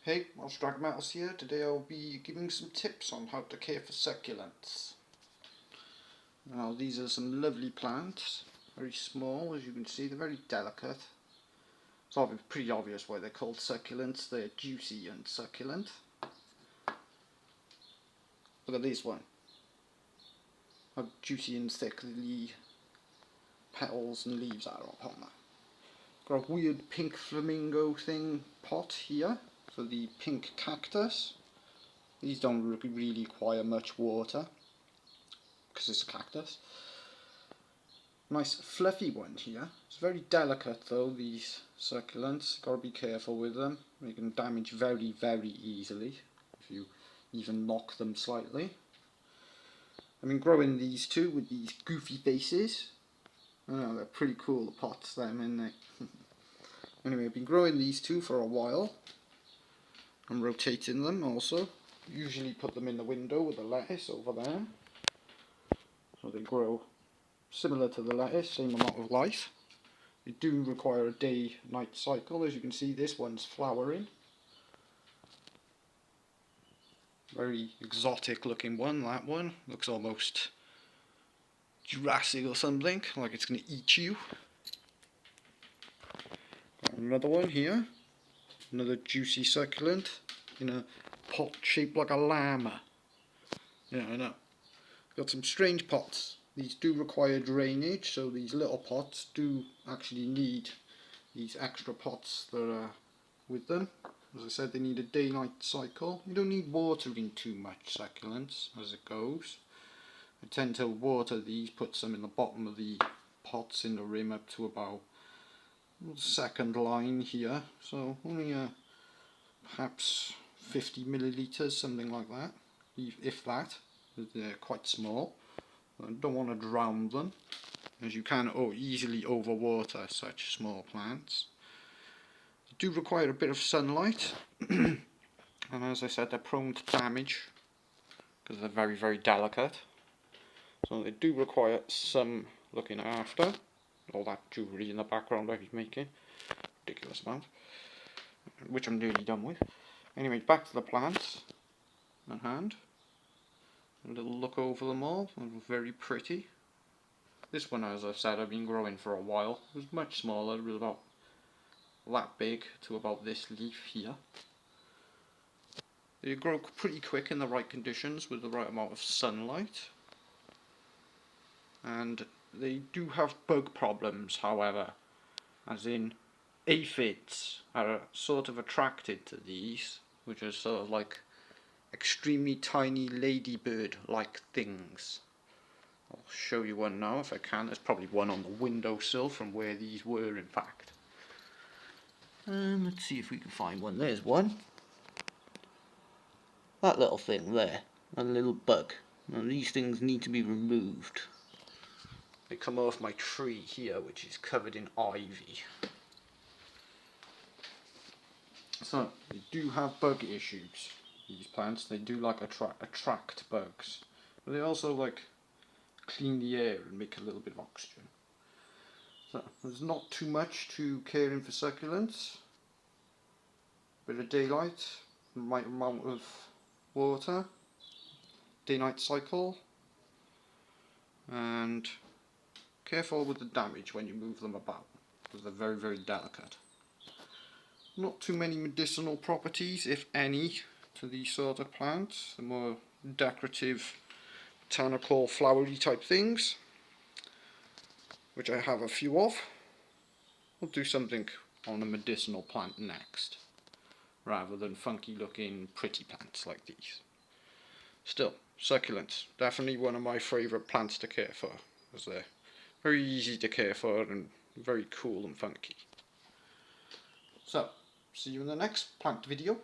Hey, Drag Metals here. Today I'll be giving some tips on how to care for succulents. Now these are some lovely plants, very small as you can see, they're very delicate. It's pretty obvious why they're called succulents, they're juicy and succulent. Look at this one, how juicy and thick the petals and leaves are on that. Got a weird pink flamingo thing pot here. So the pink cactus, these don't really require much water because it's a cactus. Nice fluffy one here. It's very delicate though, these succulents. Got to be careful with them. They can damage very easily if you even knock them slightly. I've been growing these two with these goofy faces. I know, they're pretty cool, the pots, them, aren't they? Anyway, I've been growing these two for a while. I'm rotating them also. Usually put them in the window with the lettuce over there. So they grow similar to the lettuce, same amount of life. They do require a day-night cycle. As you can see, this one's flowering. Very exotic looking one, that one. Looks almost Jurassic or something, like it's going to eat you. Got another one here. Another juicy succulent in a pot shaped like a llama. Yeah, I know. Got some strange pots. These do require drainage, so these little pots do actually need these extra pots that are with them. As I said, they need a day-night cycle. You don't need watering too much succulents as it goes. I tend to water these, put some in the bottom of the pots in the rim up to about the second line here, so only perhaps 50 millilitres, something like that, if that. They're quite small. I don't want to drown them, as you can easily overwater such small plants. They do require a bit of sunlight, and as I said, they're prone to damage because they're very delicate. So they do require some looking after. All that jewellery in the background I've been making, ridiculous amount, which I'm nearly done with. Anyway, back to the plants at hand. A little look over them all. They're very pretty. This one, as I said, I've been growing for a while. It was much smaller, it was about that big to about this leaf here. They grow pretty quick in the right conditions with the right amount of sunlight. And they do have bug problems, however, as in aphids are sort of attracted to these, which are sort of like extremely tiny ladybird-like things. I'll show you one now if I can. There's probably one on the windowsill from where these were, in fact. Let's see if we can find one. There's one. That little thing there, a little bug. Now these things need to be removed. They come off my tree here, which is covered in ivy. So, they do have bug issues, these plants. They do like attract bugs. But they also like clean the air and make a little bit of oxygen. So, there's not too much to caring for succulents. Bit of daylight, right amount of water, day-night cycle, and careful with the damage when you move them about, because they're very delicate. Not too many medicinal properties, if any, to these sort of plants. The more decorative, botanical, flowery type things, which I have a few of. We'll do something on a medicinal plant next, rather than funky looking pretty plants like these. Still, succulents, definitely one of my favourite plants to care for, as they're very easy to care for and very cool and funky. So, see you in the next plant video.